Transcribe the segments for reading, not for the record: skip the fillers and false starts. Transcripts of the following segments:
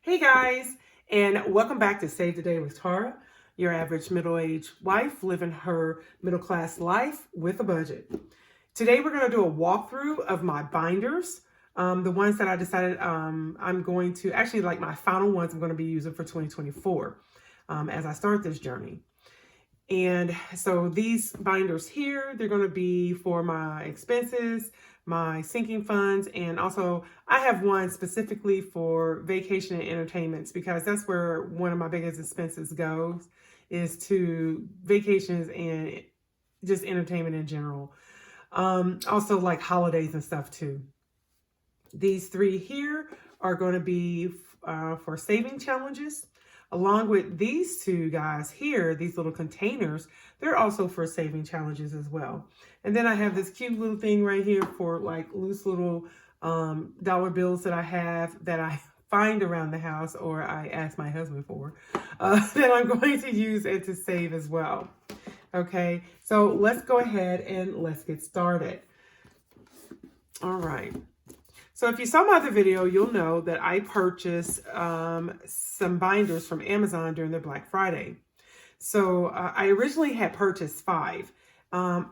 Hey guys, and welcome back to Save the Day with Tara, your average middle-aged wife living her middle-class life with a budget. Today we're going to do a walkthrough of my binders, the ones that I decided I'm going to, actually like my final ones I'm going to be using for 2024 as I start this journey. And so these binders here, they're going to be for my expenses, my sinking funds, and also I have one specifically for vacation and entertainments because that's where one of my biggest expenses goes, is to vacations and just entertainment in general. Also like holidays and stuff too. These three here are going to be for saving challenges. Along with these two guys here, these little containers, they're also for saving challenges as well. And then I have this cute little thing right here for like loose little dollar bills that I have that I find around the house or I ask my husband for that I'm going to use and to save as well. Okay, so let's go ahead and let's get started. All right. So if you saw my other video, you'll know that I purchased some binders from Amazon during their Black Friday. So I originally had purchased 5.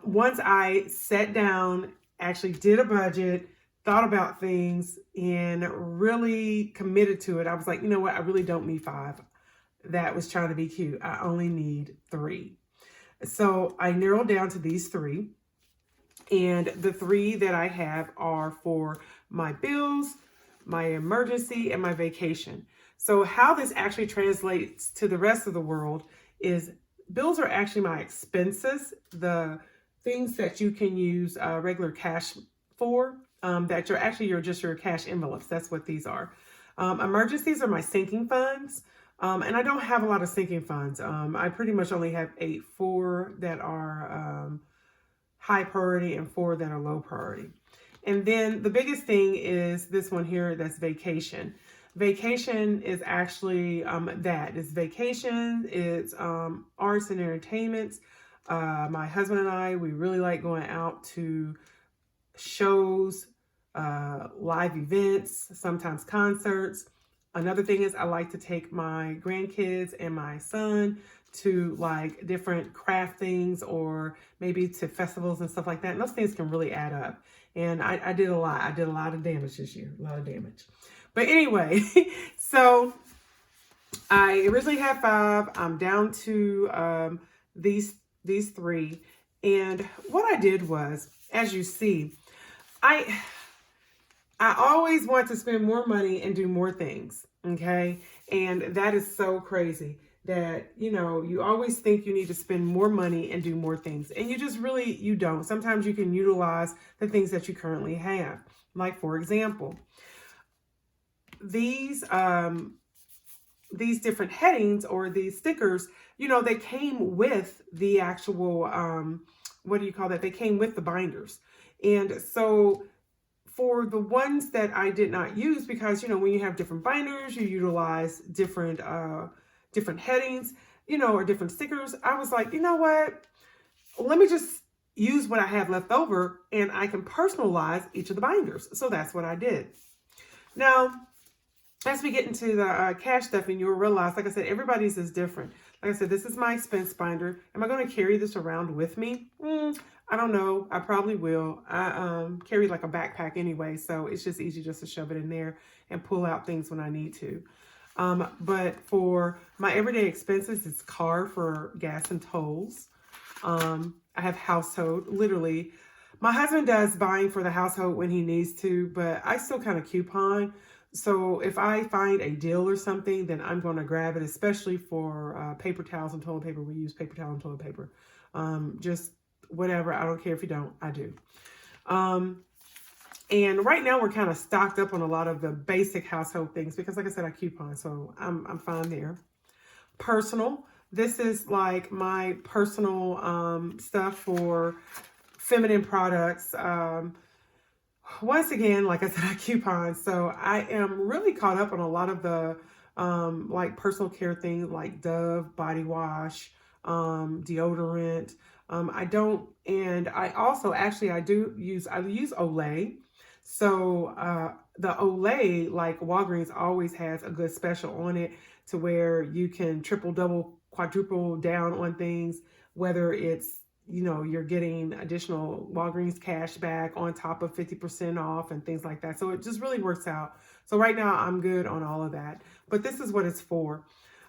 Once I sat down, actually did a budget, thought about things, and really committed to it, I was like, you know what? I really don't need 5. That was trying to be cute. I only need 3. So I narrowed down to these 3. And the 3 that I have are for my bills, my emergency, and my vacation. So how this actually translates to the rest of the world is bills are actually my expenses, the things that you can use regular cash for, that are actually just your cash envelopes. That's what these are. Emergencies are my sinking funds. And I don't have a lot of sinking funds. I pretty much only have 4 that are high priority and 4 that are low priority. And then the biggest thing is this one here, that's vacation. Vacation is actually it's vacation, it's arts and entertainments. My husband and I, we really like going out to shows, live events, sometimes concerts. Another thing is I like to take my grandkids and my son to like different craft things or maybe to festivals and stuff like that. And those things can really add up. And I did a lot. I did a lot of damage this year, a lot of damage. But anyway, so I originally had 5. I'm down to these 3. And what I did was, as you see, I always want to spend more money and do more things, okay? And that is so crazy that, you know, you always think you need to spend more money and do more things. And you just really, you don't. Sometimes you can utilize the things that you currently have. Like, for example, these different headings or these stickers, you know, they came with the actual, what do you call that? They came with the binders. And so for the ones that I did not use, because, you know, when you have different binders, you utilize different headings, you know, or different stickers. I was like, you know what? Let me just use what I have left over and I can personalize each of the binders. So that's what I did. Now, as we get into the cash stuff, and you'll realize, like I said, everybody's is different. Like I said, this is my expense binder. Am I going to carry this around with me? I don't know. I probably will. I carry like a backpack anyway, so it's just easy just to shove it in there and pull out things when I need to. But for my everyday expenses, it's car for gas and tolls. I have household, literally. My husband does buying for the household when he needs to, but I still kind of coupon. So if I find a deal or something, then I'm going to grab it, especially for paper towels and toilet paper. We use paper towel and toilet paper. Just whatever. I don't care if you don't. I do. And right now we're kind of stocked up on a lot of the basic household things because, like I said, I coupon, so I'm fine there. Personal. This is like my personal stuff for feminine products. Once again, like I said, I coupon, so I am really caught up on a lot of the like personal care things like Dove body wash, deodorant. I don't, and I also actually I use Olay. So the Olay, like Walgreens always has a good special on it to where you can triple, double, quadruple down on things, whether it's, you're getting additional Walgreens cash back on top of 50% off and things like that. So it just really works out. So right now I'm good on all of that, but this is what it's for.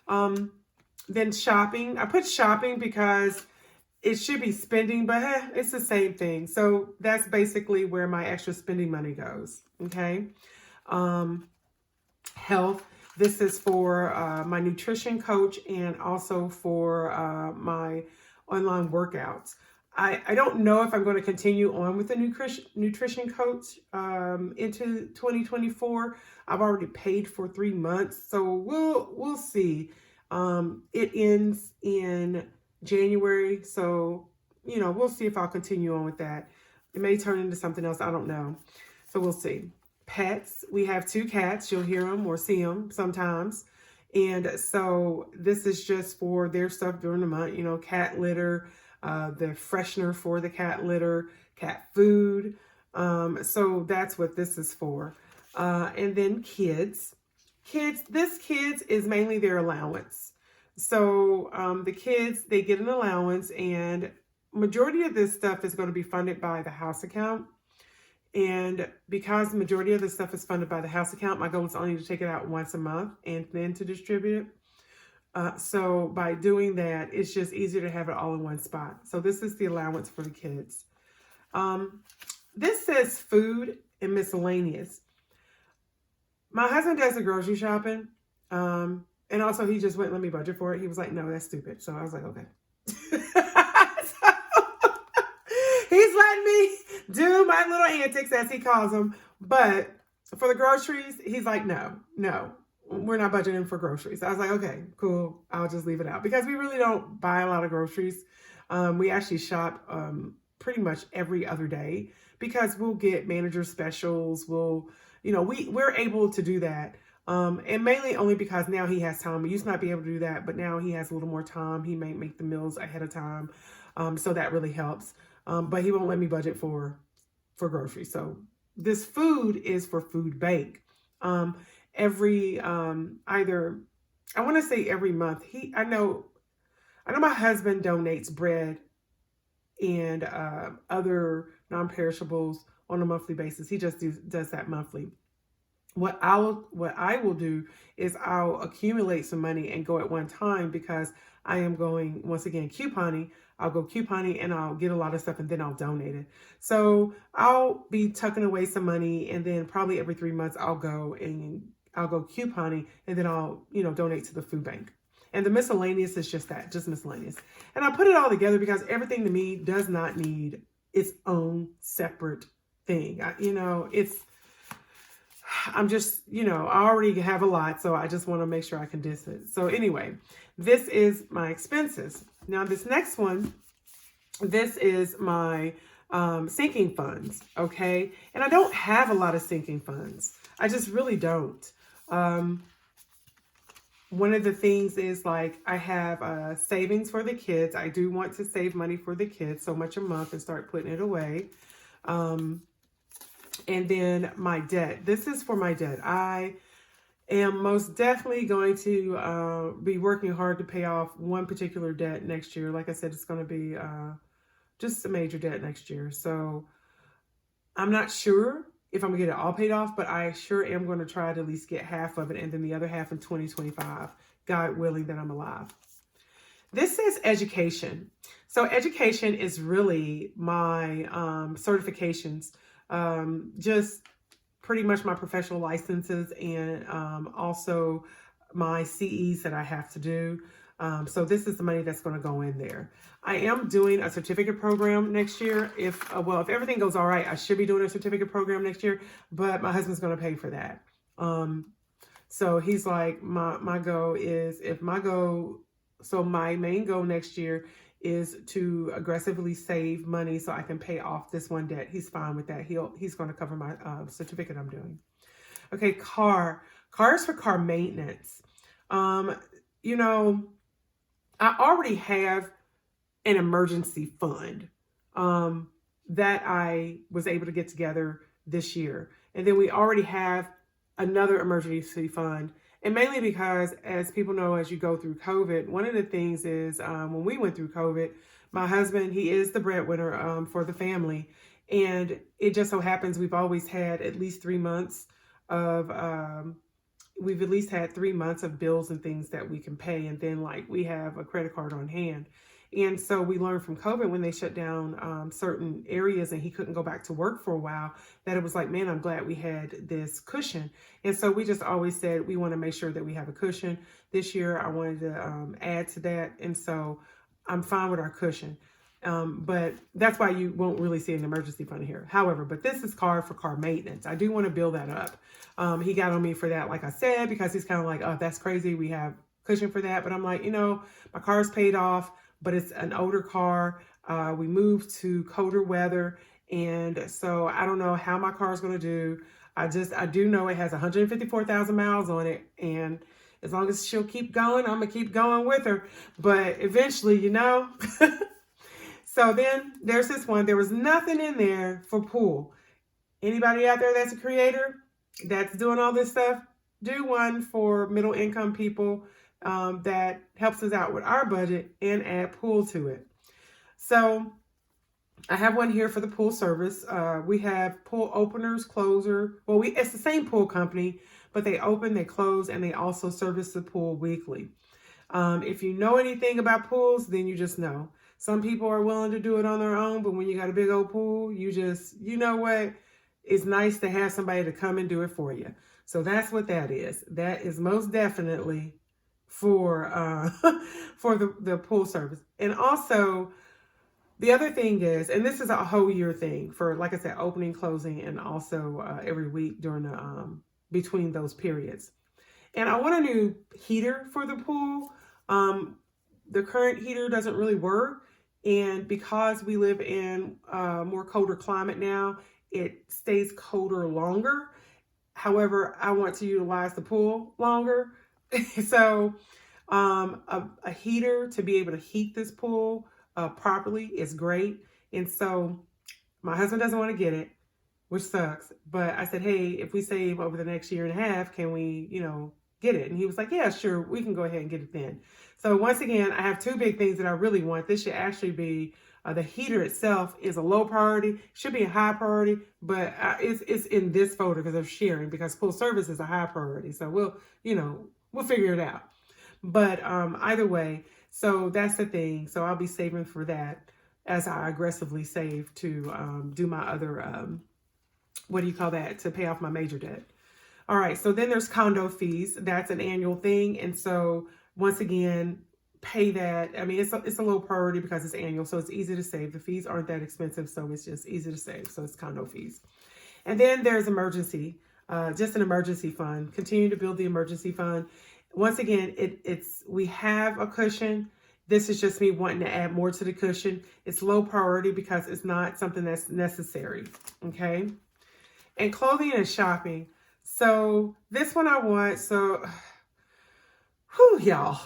Then shopping, I put shopping because it should be spending, but it's the same thing. So that's basically where my extra spending money goes. Okay. Health. This is for my nutrition coach and also for my online workouts. I don't know if I'm going to continue on with the nutrition coach into 2024. I've already paid for 3 months, so we'll see. It ends in January, so we'll see if I'll continue on with that. It may turn into something else. I don't know, so we'll see. Pets. We have 2 cats. You'll hear them or see them sometimes. And so this is just for their stuff during the month, cat litter, the freshener for the cat litter, cat food. So that's what this is for. And then kids. This kids is mainly their allowance. So the kids, they get an allowance, and majority of this stuff is going to be funded by the house account. And because the majority of the stuff is funded by the house account, my goal is only to take it out once a month and then to distribute it. So by doing that, it's just easier to have it all in one spot. So this is the allowance for the kids. This says food and miscellaneous. My husband does the grocery shopping. And also he just wouldn't let me budget for it. He was like, no, that's stupid. So I was like, okay. He's letting me do my little antics, as he calls them. But for the groceries, he's like, no, we're not budgeting for groceries. I was like, okay, cool. I'll just leave it out because we really don't buy a lot of groceries. We actually shop pretty much every other day because we'll get manager specials. We're able to do that. And mainly only because now he has time. We used to not be able to do that, but now he has a little more time. He may make the meals ahead of time. So that really helps. But he won't let me budget for groceries. So this food is for food bank. Every either, I want to say every month. I know my husband donates bread and other non-perishables on a monthly basis. He just does that monthly. What I will do is I'll accumulate some money and go at one time because I am going, once again, couponing. I'll go couponing and I'll get a lot of stuff and then I'll donate it. So I'll be tucking away some money, and then probably every 3 months I'll go couponing, and then I'll, donate to the food bank. And the miscellaneous is just that, just miscellaneous. And I put it all together because everything to me does not need its own separate thing. I'm just, I already have a lot, so I just want to make sure I condense it. So anyway, this is my expenses. Now this next one, this is my sinking funds, okay? And I don't have a lot of sinking funds. I just really don't. One of the things is like I have savings for the kids. I do want to save money for the kids, so much a month, and start putting it away. And then my debt. This is for my debt. I am most definitely going to be working hard to pay off one particular debt next year. Like I said, it's going to be just a major debt next year. So I'm not sure if I'm going to get it all paid off, but I sure am going to try to at least get half of it, and then the other half in 2025, God willing that I'm alive. This says education. So education is really my certifications, just pretty much my professional licenses, and also my CEs that I have to do. So this is the money that's going to go in there. I am doing a certificate program next year. If everything goes all right, I should be doing a certificate program next year, but my husband's going to pay for that. So he's like, my goal is so my main goal next year is to aggressively save money so I can pay off this one debt. He's fine with that. He's going to cover my certificate I'm doing. Okay, car is for car maintenance. I already have an emergency fund that I was able to get together this year. And then we already have another emergency fund. And mainly because, as people know, as you go through COVID, one of the things is when we went through COVID, my husband, he is the breadwinner for the family. And it just so happens we've always had at least 3 months of we've at least had 3 months of bills and things that we can pay. And then like we have a credit card on hand. And so we learned from COVID when they shut down certain areas and he couldn't go back to work for a while, that it was like, man, I'm glad we had this cushion. And so we just always said we want to make sure that we have a cushion. This year I wanted to add to that. And so I'm fine with our cushion. But that's why you won't really see an emergency fund here. However, but this is for car maintenance. I do want to build that up. He got on me for that, like I said, because he's kind of like, oh, that's crazy. We have cushion for that. But I'm like, my car's paid off, but it's an older car. We moved to colder weather. And so I don't know how my car is going to do. I do know it has 154,000 miles on it. And as long as she'll keep going, I'm going to keep going with her. But eventually, So then there's this one. There was nothing in there for pool. Anybody out there that's a creator that's doing all this stuff, do one for middle income people that helps us out with our budget and add pool to it. So I have one here for the pool service. We have pool openers, closer. Well, it's the same pool company, but they open, they close, and they also service the pool weekly. If you know anything about pools, then you just know. Some people are willing to do it on their own, but when you got a big old pool, you know what? It's nice to have somebody to come and do it for you. So that's what that is. That is most definitely for for the pool service. And also, the other thing is, and this is a whole year thing for, like I said, opening, closing, and also every week during the between those periods. And I want a new heater for the pool. The current heater doesn't really work. And because we live in a more colder climate now, it stays colder longer. However, I want to utilize the pool longer. So a heater to be able to heat this pool properly is great. And so my husband doesn't want to get it, which sucks. But I said, hey, if we save over the next year and a half, can we, get it? And he was like, yeah, sure, we can go ahead and get it then. So once again, I have two big things that I really want. This should actually be, the heater itself is a low priority, should be a high priority, but it's in this folder because of sharing, because pool service is a high priority. So we'll figure it out. But either way, so that's the thing. So I'll be saving for that as I aggressively save to do my other, to pay off my major debt. All right, so then there's condo fees. That's an annual thing. And so once again, pay that. I mean, it's a low priority because it's annual, so it's easy to save. The fees aren't that expensive, so it's just easy to save. So it's condo fees. And then there's emergency, just an emergency fund. Continue to build the emergency fund. Once again, we have a cushion. This is just me wanting to add more to the cushion. It's low priority because it's not something that's necessary, okay? And clothing and shopping. So this one I want, y'all.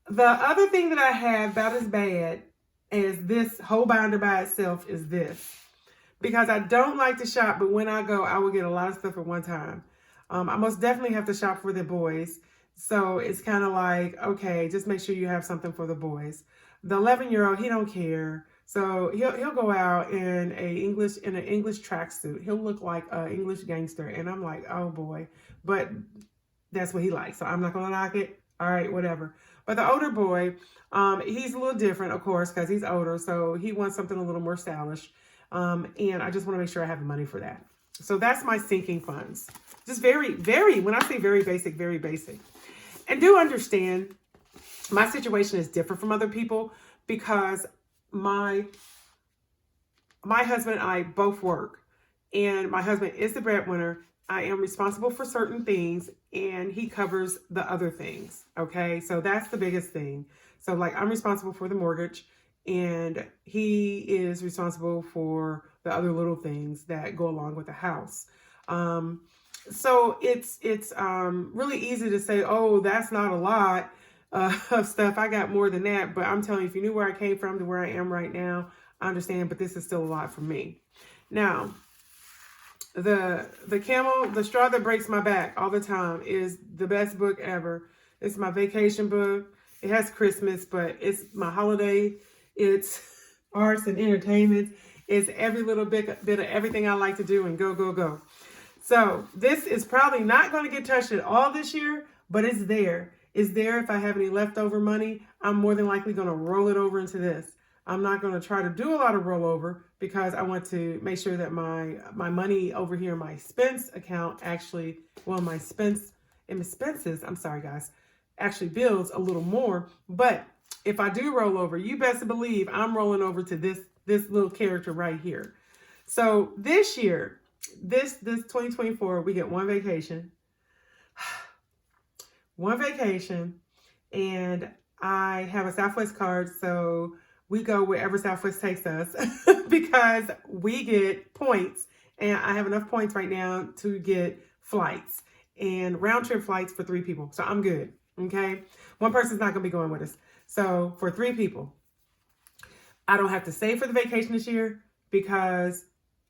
The other thing that I have about as bad as this whole binder by itself is this. Because I don't like to shop, but when I go, I will get a lot of stuff at one time. I most definitely have to shop for the boys. So it's kind of like, okay, just make sure you have something for the boys. The 11-year-old, he don't care. So he'll go out in an English tracksuit. He'll look like an English gangster. And I'm like, oh boy, but that's what he likes. So I'm not going to knock it. All right, whatever. But the older boy, he's a little different, of course, because he's older. So he wants something a little more stylish. And I just want to make sure I have the money for that. So that's my sinking funds. Just very, very, when I say very basic, very basic. And do understand my situation is different from other people because my husband and I both work, and my husband is the breadwinner. I am responsible for certain things and he covers the other things. Okay. So that's the biggest thing. So like I'm responsible for the mortgage and he is responsible for the other little things that go along with the house. So it's really easy to say, oh, that's not a lot of stuff. I got more than that. But I'm telling you, if you knew where I came from to where I am right now, I understand. But this is still a lot for me. Now, The Camel, The Straw That Breaks My Back all the time is the best book ever. It's my vacation book. It has Christmas, but it's my holiday. It's arts and entertainment. It's every little bit of everything I like to do and go, go, go. So this is probably not going to get touched at all this year, but it's there. It's there. If I have any leftover money, I'm more than likely going to roll it over into this. I'm not going to try to do a lot of rollover because I want to make sure that my money over here in my expense account actually, well, my expenses, I'm sorry guys, actually builds a little more. But if I do roll over, you best believe I'm rolling over to this little character right here. So this year, this 2024, we get one vacation, and I have a Southwest card, so we go wherever Southwest takes us because we get points, and I have enough points right now to get flights and round trip flights for 3 people. So I'm good. Okay. One person's not going to be going with us. So for 3 people, I don't have to save for the vacation this year because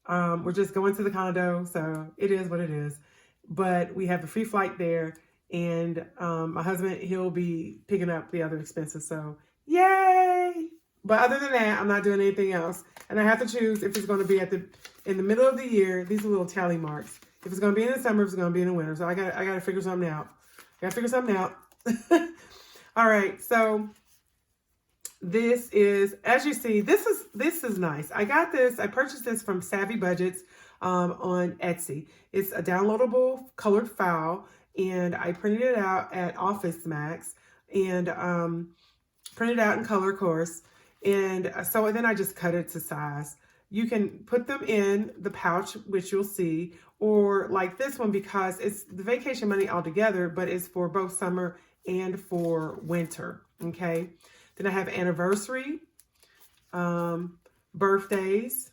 we're just going to the condo. So it is what it is. But we have the free flight there, and my husband, he'll be picking up the other expenses. So yay. But other than that, I'm not doing anything else. And I have to choose if it's going to be in the middle of the year. These are little tally marks. If it's going to be in the summer, if it's going to be in the winter. So I got to figure something out. All right. So this is, as you see, this is nice. I purchased this from Savvy Budgets on Etsy. It's a downloadable colored file, and I printed it out at Office Max and printed it out in color, of course. And so then I just cut it to size. You can put them in the pouch, which you'll see, or like this one, because it's the vacation money altogether, but it's for both summer and for winter. Okay. Then I have anniversary, birthdays,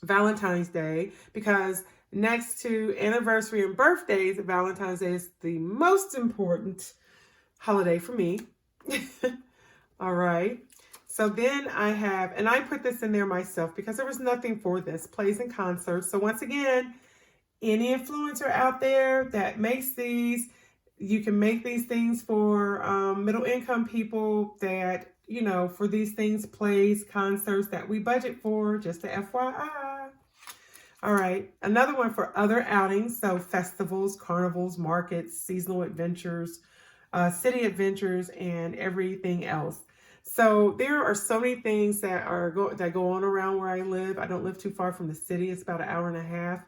Valentine's Day, because next to anniversary and birthdays, Valentine's Day is the most important holiday for me. All right. So then I have, and I put this in there myself because there was nothing for this, plays and concerts. So once again, any influencer out there that makes these, you can make these things for middle income people that, you know, for these things, plays, concerts that we budget for, just a FYI. All right. Another one for other outings. So festivals, carnivals, markets, seasonal adventures, city adventures, and everything else. So there are so many things that go on around where I live. I don't live too far from the city. It's about an hour and a half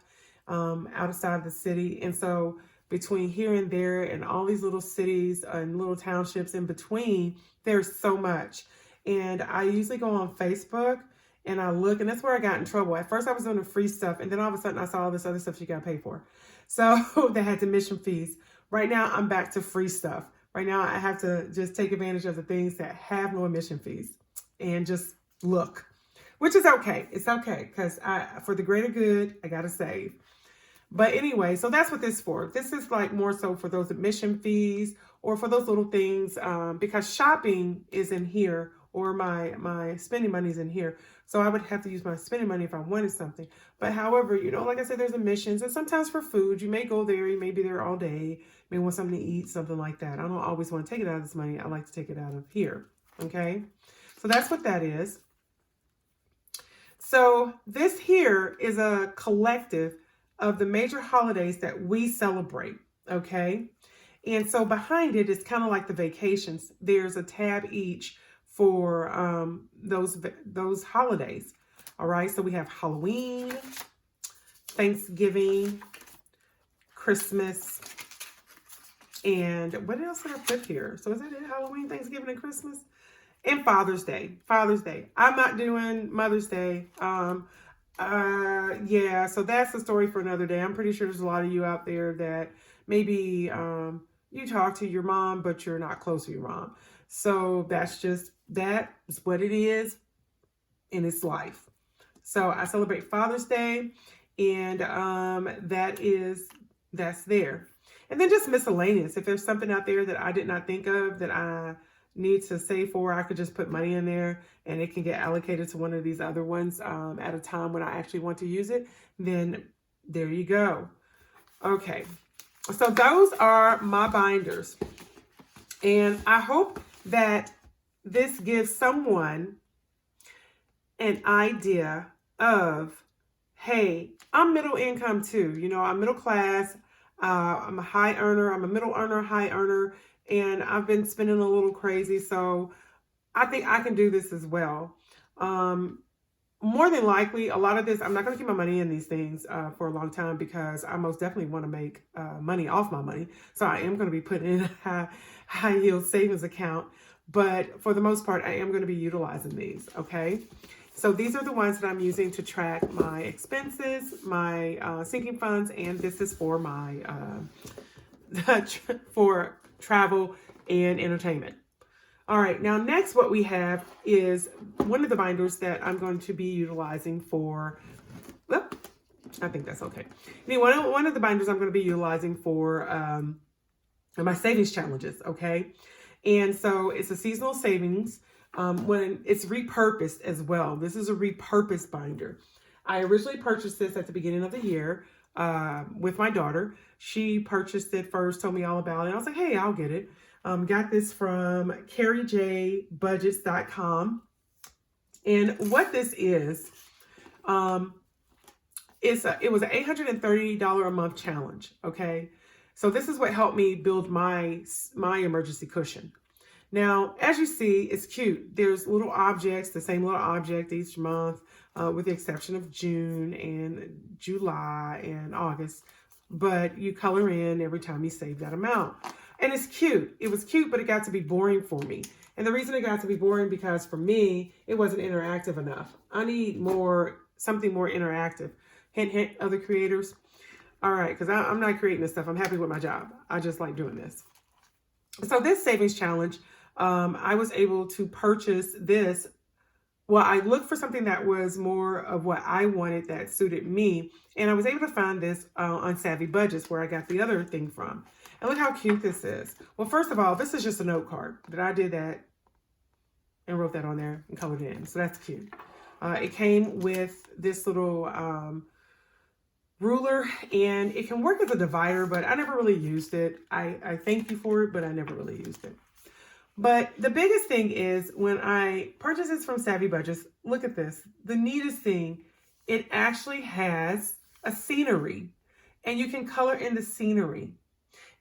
outside of the city. And so between here and there and all these little cities and little townships in between, there's so much. And I usually go on Facebook and I look, and that's where I got in trouble. At first I was doing the free stuff, and then all of a sudden I saw all this other stuff you got to pay for. So they had admission fees. Right now I'm back to free stuff. Right now, I have to just take advantage of the things that have no admission fees and just look, which is okay. It's okay because for the greater good, I got to save. But anyway, so that's what this is for. This is like more so for those admission fees or for those little things because shopping is in here, or my spending money is in here. So I would have to use my spending money if I wanted something. But however, you know, like I said, there's admissions, and sometimes for food, you may go there, you may be there all day, you may want something to eat, something like that. I don't always want to take it out of this money. I like to take it out of here. Okay. So that's what that is. So this here is a collective of the major holidays that we celebrate. Okay. And so behind it is kind of like the vacations. There's a tab each for those holidays. All right. So we have Halloween, Thanksgiving, Christmas, and what else did I put here? So is it Halloween, Thanksgiving, and Christmas? And Father's Day. Father's Day. I'm not doing Mother's Day. Yeah, so that's the story for another day. I'm pretty sure there's a lot of you out there that maybe you talk to your mom, but you're not close to your mom. So that is what it is in its life. So I celebrate Father's Day, and that's there. And then just miscellaneous. If there's something out there that I did not think of that I need to save for, I could just put money in there and it can get allocated to one of these other ones at a time when I actually want to use it, then there you go. Okay, so those are my binders. And I hope that this gives someone an idea of, hey, I'm middle income too. You know, I'm middle class. I'm a high earner. I'm a middle earner, high earner, and I've been spending a little crazy. So I think I can do this as well. More than likely, a lot of this, I'm not going to keep my money in these things for a long time because I most definitely want to make money off my money. So I am going to be putting in a high yield savings account. But for the most part, I am going to be utilizing these. Okay. So these are the ones that I'm using to track my expenses, my sinking funds, and this is for my for travel and entertainment. All right, now next what we have is one of the binders that I'm going to be utilizing for, well, I think that's okay. Anyway, one of the binders I'm going to be utilizing for my savings challenges, okay? And so it's a seasonal savings when it's repurposed as well. This is a repurposed binder. I originally purchased this at the beginning of the year with my daughter. She purchased it first, told me all about it. I was like, hey, I'll get it. Got this from carriejbudgets.com. And what this is it was an $830 a month challenge. Okay. So this is what helped me build my emergency cushion. Now, as you see, it's cute. There's little objects, the same little object each month, with the exception of June and July and August. But you color in every time you save that amount. And it's cute. It was cute, but it got to be boring for me. And the reason it got to be boring because for me, it wasn't interactive enough. I need something more interactive. Hint, hint, other creators. All right, because I'm not creating this stuff. I'm happy with my job. I just like doing this. So this savings challenge, I was able to purchase this. Well, I looked for something that was more of what I wanted that suited me. And I was able to find this on Savvy Budgets where I got the other thing from. And look how cute this is. Well, first of all, this is just a note card that I did that and wrote that on there and colored it in. So that's cute. It came with this little ruler and it can work as a divider, but I never really used it. I thank you for it, but I never really used it. But the biggest thing is when I purchased this from Savvy Budgets, look at this. The neatest thing, it actually has a scenery and you can color in the scenery.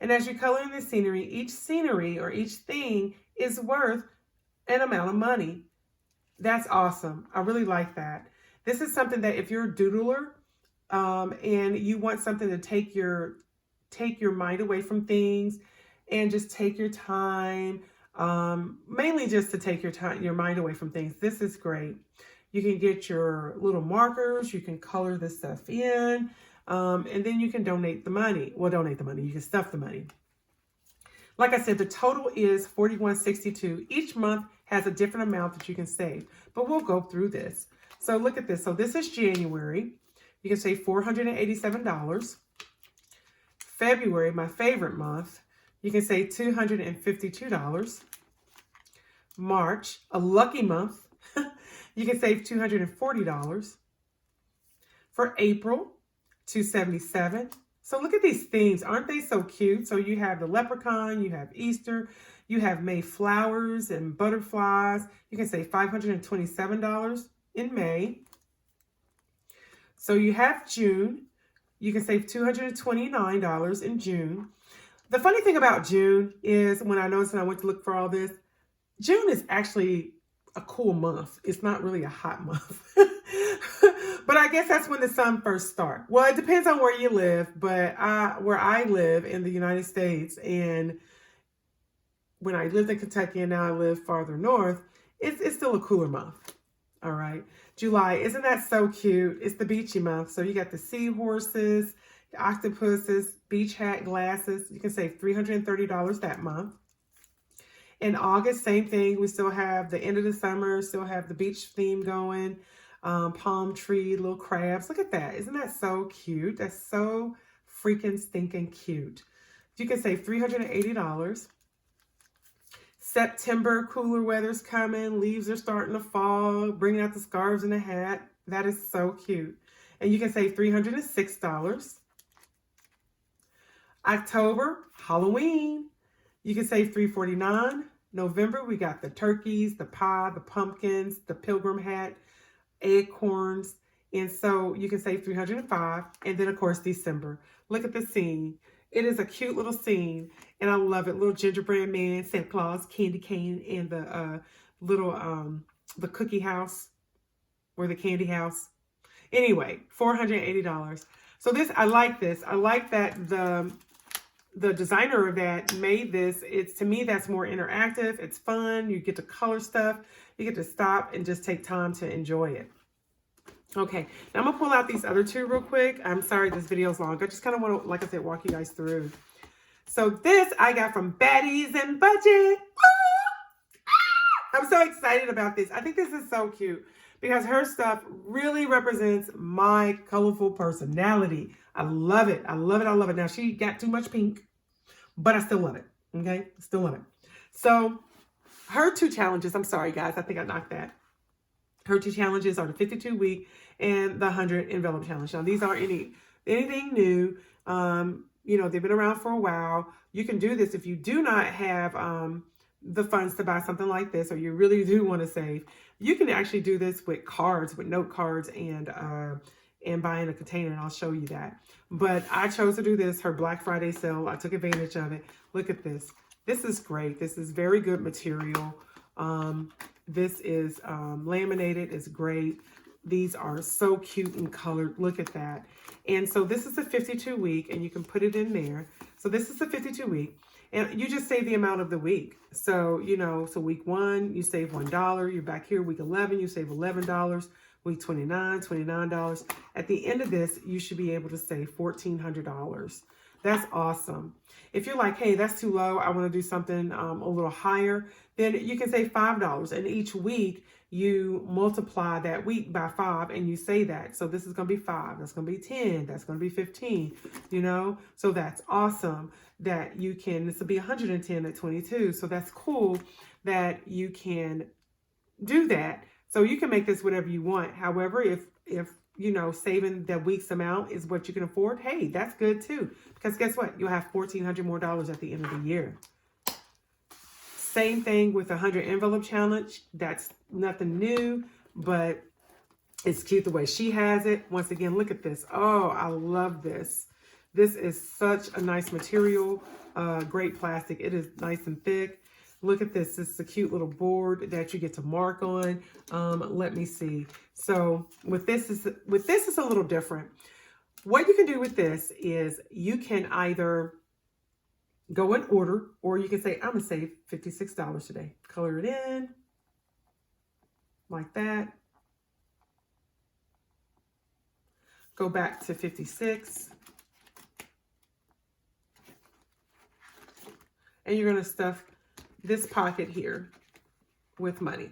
And as you color in the scenery, each scenery or each thing is worth an amount of money. That's awesome. I really like that. This is something that if you're a doodler and you want something to take your mind away from things and just take your time, mainly just to take your mind away from things, this is great. You can get your little markers, you can color this stuff in, and then you can donate the money. Well, donate the money, you can stuff the money. Like I said, the total is $41.62. Each month has a different amount that you can save, but we'll go through this. So look at this. So this is January. You can save $487. February, my favorite month, you can save $252. March, a lucky month, you can save $240. For April, $277. So look at these themes. Aren't they so cute? So you have the leprechaun, you have Easter, you have May flowers and butterflies. You can save $527 in May. So you have June. You can save $229 in June. The funny thing about June is when I noticed and I went to look for all this, June is actually a cool month. It's not really a hot month. But I guess that's when the sun first starts. Well, it depends on where you live, but where I live in the United States, and when I lived in Kentucky and now I live farther north, it's still a cooler month. All right. July, isn't that so cute? It's the beachy month. So you got the seahorses, the octopuses, beach hat, glasses. You can save $330 that month. In August, same thing. We still have the end of the summer, still have the beach theme going. Palm tree, little crabs. Look at that. Isn't that so cute? That's so freaking stinking cute. You can save $380. September, cooler weather's coming. Leaves are starting to fall. Bringing out the scarves and the hat. That is so cute. And you can save $306. October, Halloween. You can save $349. November, we got the turkeys, the pie, the pumpkins, the pilgrim hat, acorns. And so you can save $305. And then, of course, December. Look at the scene. It is a cute little scene, and I love it. Little gingerbread man, Santa Claus, candy cane, and the the cookie house or the candy house. Anyway, $480. So this, I like this. I like that the designer of that made this. It's, to me, that's more interactive. It's fun. You get to color stuff. You get to stop and just take time to enjoy it. Okay, now I'm gonna pull out these other two real quick. I'm sorry this video is long. I just kind of want to, like I said, walk you guys through. So this I got from Baddies and Budget. I'm so excited about this. I think this is so cute because her stuff really represents my colorful personality. I love it. I love it. I love it. Now she got too much pink, but I still love it. Okay, still love it. So her two challenges. I'm sorry, guys. I think I knocked that. Her two challenges are the 52-week and the 100 envelope challenge. Now, these aren't anything new. You know, they've been around for a while. You can do this if you do not have the funds to buy something like this, or you really do want to save. You can actually do this with cards, with note cards, and buying a container, and I'll show you that. But I chose to do this, her Black Friday sale. I took advantage of it. Look at this. This is great. This is very good material. This is laminated. It's great. These are so cute and colored. Look at that. And so this is a 52-week, and you can put it in there. So this is a 52-week, and you just save the amount of the week. So, you know, so week 1, you save $1. You're back here, week 11, you save $11. Week 29, $29. At the end of this, you should be able to save $1,400. That's awesome. If you're like, hey, that's too low, I want to do something a little higher, then you can save $5. And each week you multiply that week by 5 and you say that. So this is going to be 5, that's going to be 10, that's going to be 15, you know? So that's awesome that you can, this will be 110 at 22. So that's cool that you can do that. So you can make this whatever you want. However, if you know, saving the week's amount is what you can afford, hey, that's good too. Because guess what? You'll have $1,400 more at the end of the year. Same thing with the 100 envelope challenge. That's nothing new, but it's cute the way she has it. Once again, look at this. Oh, I love this. This is such a nice material, great plastic. It is nice and thick. Look at this. This is a cute little board that you get to mark on. Let me see. So with this is a little different. What you can do with this is you can either go in order, or you can say, I'm gonna save $56 today. Color it in like that. Go back to 56. And you're gonna stuff this pocket here with money,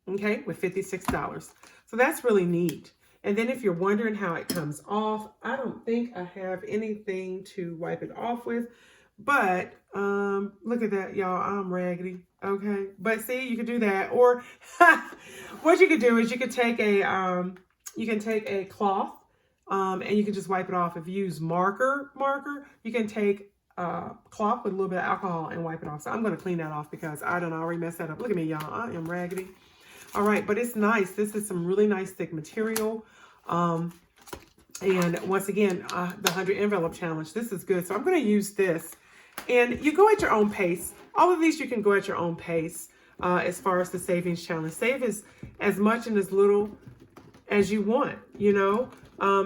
okay, with $56. So that's really neat. And then if you're wondering how it comes off, I don't think I have anything to wipe it off with, but look at that, y'all, I'm raggedy, okay? But see, you can do that. Or what you could do is you could take a cloth and you can just wipe it off. If you use marker, you can take cloth with a little bit of alcohol and wipe it off. So I'm going to clean that off because I done already messed that up. Look at me, y'all. I am raggedy. All right, but it's nice. This is some really nice thick material. And once again, the 100 envelope challenge. This is good. So I'm going to use this. And you go at your own pace. All of these you can go at your own pace as far as the savings challenge. Save as much and as little as you want, you know.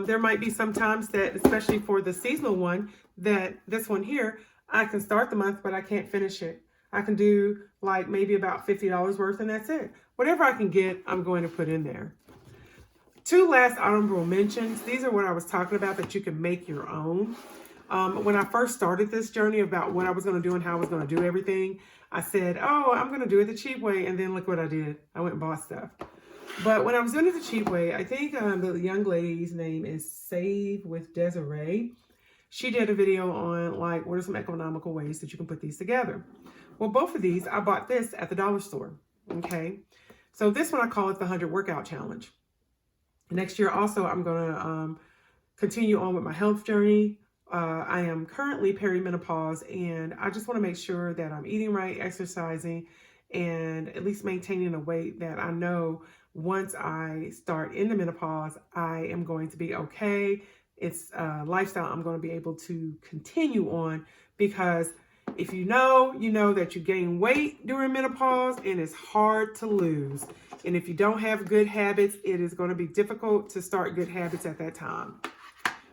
There might be some times that, especially for the seasonal one, that this one here, I can start the month, but I can't finish it. I can do like maybe about $50 worth, and that's it. Whatever I can get, I'm going to put in there. Two last honorable mentions. These are what I was talking about that you can make your own. When I first started this journey about what I was going to do and how I was going to do everything, I said, oh, I'm going to do it the cheap way. And then look what I did. I went and bought stuff. But when I was doing it the cheap way, I think the young lady's name is Save with Desiree. She did a video on like what are some economical ways that you can put these together. Well, both of these, I bought this at the dollar store. Okay. So this one I call it the 100 Workout Challenge. Next year also, I'm going to continue on with my health journey. I am currently perimenopause, and I just want to make sure that I'm eating right, exercising, and at least maintaining a weight that I know once I start in the menopause, I am going to be okay. It's a lifestyle I'm going to be able to continue on, because if you know that you gain weight during menopause and it's hard to lose. And if you don't have good habits, it is going to be difficult to start good habits at that time.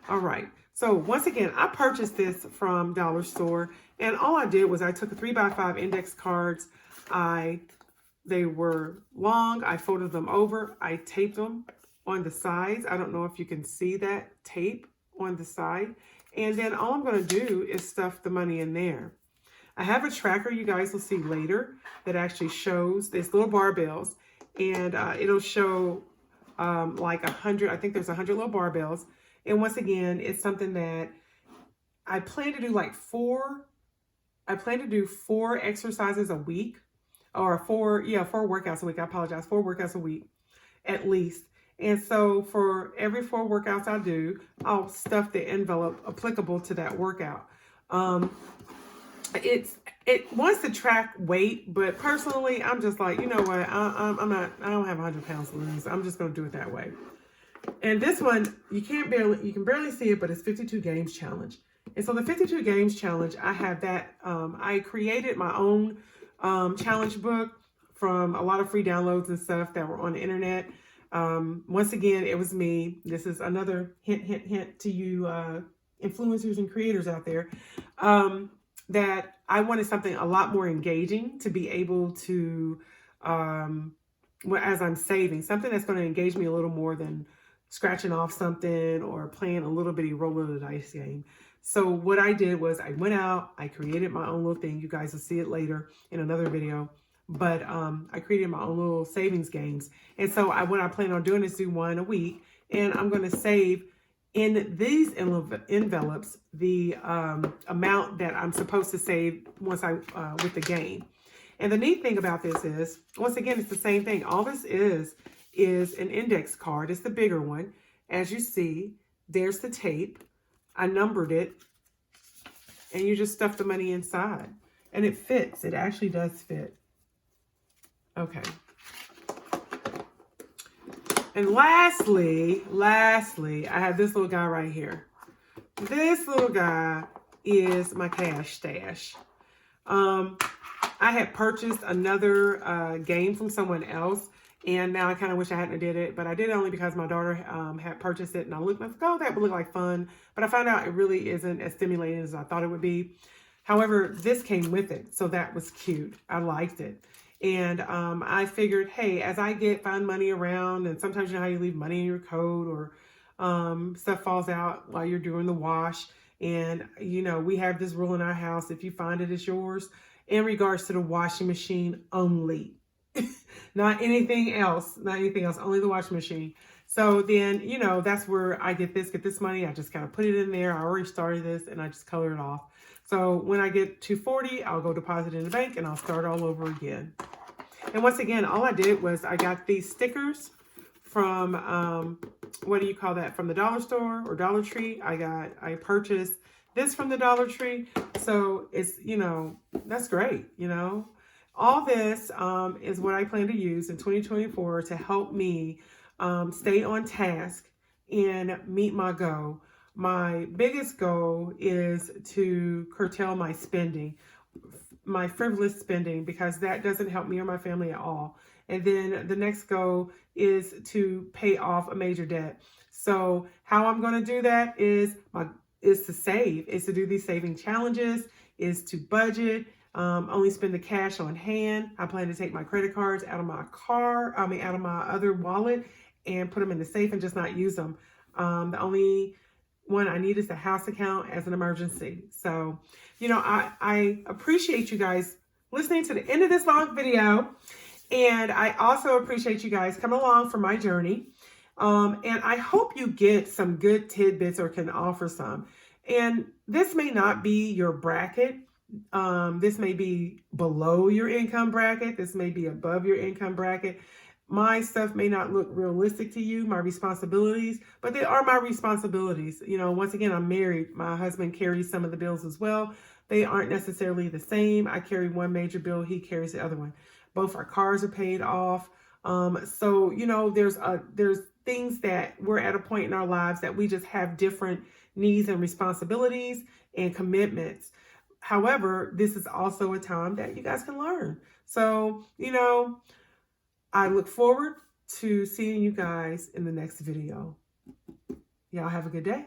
All right. So once again, I purchased this from Dollar Store, and all I did was I took 3x5 index cards. They were long. I folded them over. I taped them on the sides. I don't know if you can see that tape on the side. And then all I'm going to do is stuff the money in there. I have a tracker you guys will see later that actually shows these little barbells, and it'll show like 100. I think there's 100 little barbells. And once again, it's something that I plan to do like four exercises a week, or four workouts a week. I apologize, 4 workouts a week at least. And so for every 4 workouts I do, I'll stuff the envelope applicable to that workout. It wants to track weight, but personally, I'm just like, you know what? I don't have 100 pounds to lose. I'm just going to do it that way. And this one, you can barely see it, but it's 52 Games Challenge. And so the 52 Games Challenge, I have that, I created my own challenge book from a lot of free downloads and stuff that were on the internet. Once again, it was me. This is another hint to you influencers and creators out there, that I wanted something a lot more engaging to be able to, as I'm saving, something that's going to engage me a little more than scratching off something or playing a little bitty roll of the dice game. So what I did was I went out, I created my own little thing. You guys will see it later in another video. But I created my own little savings games. And so what I plan on doing is do one a week. And I'm going to save in these envelopes the amount that I'm supposed to save once with the game. And the neat thing about this is, once again, it's the same thing. All this is an index card. It's the bigger one. As you see, there's the tape. I numbered it, and you just stuff the money inside, and it fits. It actually does fit. Okay. And lastly, I have this little guy right here. This little guy is my cash stash. I had purchased another game from someone else, and now I kind of wish I hadn't did it, but I did it only because my daughter had purchased it, and I looked like, oh, that would look like fun. But I found out it really isn't as stimulating as I thought it would be. However, this came with it, so that was cute. I liked it. And I figured, hey, as I find money around, and sometimes you know how you leave money in your coat, or stuff falls out while you're doing the wash. And, you know, we have this rule in our house: if you find it, it's yours, in regards to the washing machine only. Not anything else, only the washing machine. So then, you know, that's where I get this money. I just kind of put it in there. I already started this, and I just color it off. So when I get to 40, I'll go deposit in the bank, and I'll start all over again. And once again, all I did was I got these stickers from, what do you call that? From the dollar store or Dollar Tree. I purchased this from the Dollar Tree. So it's, you know, that's great, you know. All this is what I plan to use in 2024 to help me stay on task and meet my goal. My biggest goal is to curtail my spending, my frivolous spending, because that doesn't help me or my family at all. And then the next goal is to pay off a major debt. So how I'm going to do that is to save, is to do these saving challenges, is to budget. Only spend the cash on hand. I plan to take my credit cards out of my out of my other wallet, and put them in the safe and just not use them. The only one I need is the house account as an emergency. So, you know, I appreciate you guys listening to the end of this long video. And I also appreciate you guys coming along for my journey. And I hope you get some good tidbits or can offer some. And this may not be your bracket. This may be below your income bracket. This may be above your income bracket. My stuff may not look realistic to you, my responsibilities, but they are my responsibilities. You know, once again, I'm married. My husband carries some of the bills as well. They aren't necessarily the same. I carry one major bill, he carries the other one. Both our cars are paid off. So, you know, there's things that we're at a point in our lives that we just have different needs and responsibilities and commitments. However, this is also a time that you guys can learn. So, you know, I look forward to seeing you guys in the next video. Y'all have a good day.